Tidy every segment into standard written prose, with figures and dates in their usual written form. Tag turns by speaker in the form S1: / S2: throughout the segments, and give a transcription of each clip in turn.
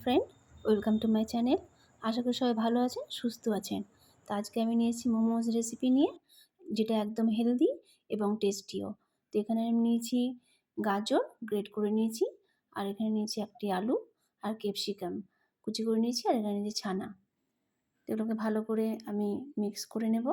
S1: Friend, welcome to my channel. আশা করি সবাই ভালো আছেন, সুস্থ আছেন। তো আজকে আমি নিয়েছি মোমোজ রেসিপি নিয়ে, যেটা একদম হেলদি এবং টেস্টিও। তো এখানে আমি নিয়েছি গাজর গ্রেট করে নিয়েছি, আর এখানে নিয়েছি একটি আলু আর ক্যাপসিকাম কুচি করে নিয়েছি, আর এখানে নিয়েছি ছানা। তো এগুলোকে ভালো করে আমি মিক্স করে নেব।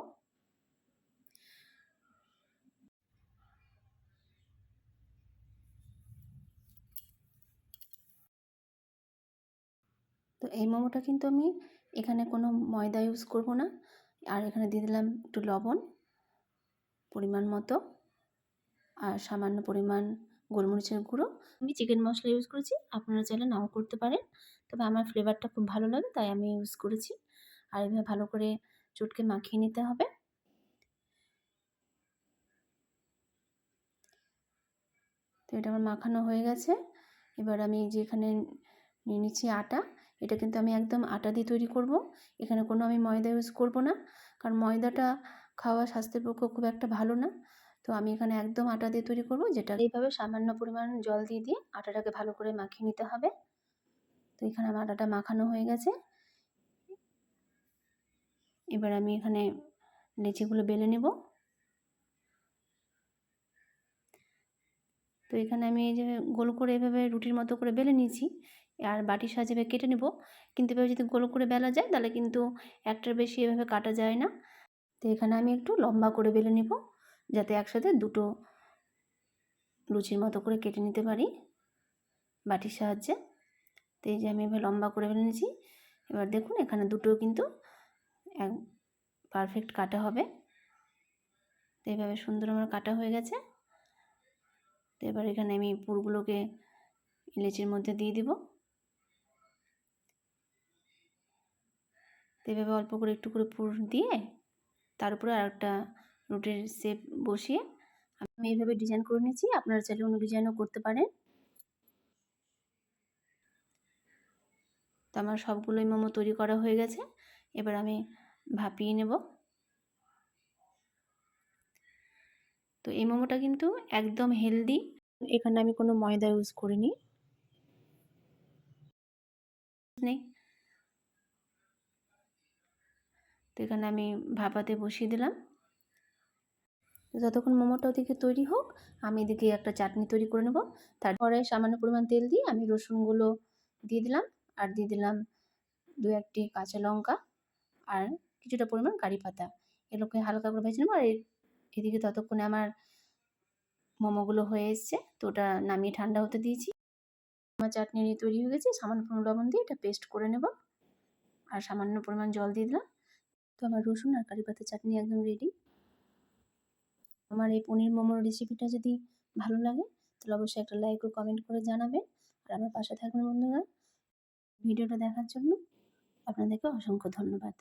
S1: তো এই মোমোটা কিন্তু আমি এখানে কোনো ময়দা ইউজ করব না। আর এখানে দিয়ে দিলাম একটু লবণ পরিমাণ মতো, আর সামান্য পরিমাণ গোলমরিচের গুঁড়ো। আমি চিকেন মশলা ইউজ করেছি, আপনারা চাইলে নাও করতে পারেন, তবে আমার ফ্লেভারটা খুব ভালো লাগে তাই আমি ইউজ করেছি। আর এভাবে ভালো করে চটকে মাখিয়ে নিতে হবে। তো এটা আমার মাখানো হয়ে গেছে। এবার আমি যেখানে নিয়ে নিচ্ছি আটা, এটা কিন্তু আমি একদম আটা দিয়ে তৈরি করব। এখানে কোনো আমি ময়দা ইউজ করব না, কারণ ময়দাটা খাওয়া স্বাস্থ্যের পক্ষে খুব একটা ভালো না। তো আমি এখানে একদম আটা দিয়ে তৈরি করব, যেটা এইভাবে সামান্য পরিমাণ জল দিয়ে আটাটাকে ভালো করে মাখিয়ে নিতে হবে। তো এখানে আমার আটাটা মাখানো হয়ে গেছে। এবার আমি এখানে লেচিগুলো বেলে নেব। তো এখানে আমি এই যে গোল করে এভাবে রুটির মতো করে বেলে নিয়েছি, আর বাটির সাহায্যে এভাবে কেটে নেব। কিন্তু এভাবে যদি গোল করে বেলা যায় তাহলে কিন্তু একটার বেশি এভাবে কাটা যায় না। তো এখানে আমি একটু লম্বা করে বেলে নেব, যাতে একসাথে দুটো লুচির মতো করে কেটে নিতে পারি বাটির সাহায্যে। তো এই যে আমি এভাবে লম্বা করে বেলে নিয়েছি। এবার দেখুন এখানে দুটো কিন্তু এক পারফেক্ট কাটা হবে। তো এইভাবে সুন্দর আমার কাটা হয়ে গেছে। তো এবার এখানে আমি পুরগুলোকে লেচির মধ্যে দিয়ে দিব। তো এভাবে অল্প করে একটু করে পুর দিয়ে তার উপরে আরেকটা রুটির শেপ বসিয়ে আমি এইভাবে ডিজাইন করে নিয়েছি। আপনারা চাইলে অন্য ডিজাইনও করতে পারেন। তো আমার সবগুলোই মোমো তৈরি করা হয়ে গেছে। এবার আমি ভাপিয়ে নেব। তো এই মোমোটা কিন্তু একদম হেলদি, এখানে আমি কোনো ময়দা ইউজ করিনি নেই। তো এখানে আমি ভাপাতে বসিয়ে দিলাম। তো যতক্ষণ মোমোটা ওদিকে তৈরি হোক, আমি এদিকে একটা চাটনি তৈরি করে নেব। তারপরে সামান্য পরিমাণ তেল দিয়ে আমি রসুনগুলো দিয়ে দিলাম, আর দিয়ে দিলাম 2-1টি কাঁচা লঙ্কা, আর কিছুটা পরিমাণ কারি পাতা। এগুলোকে হালকা করে ভেজে নেব। আর এদিকে ততক্ষণে আমার মোমোগুলো হয়ে এসছে, তো ওটা নামিয়ে ঠান্ডা হতে দিয়েছি। আমার চাটনি তৈরি হয়ে গেছে। সামান্য পরিমাণ লবণ দিয়ে এটা পেস্ট করে নেব, আর সামান্য পরিমাণ জল দিয়ে দিলাম। তো আমার রসুন আর কারি পাতার চাটনি একদম রেডি। আমার এই পনির মোমোর রেসিপিটা যদি ভালো লাগে তাহলে অবশ্যই একটা লাইক ও কমেন্ট করে জানাবেন, আর আমার পাশে থাকবেন বন্ধুরা। ভিডিওটা দেখার জন্য আপনাদেরকে অসংখ্য ধন্যবাদ।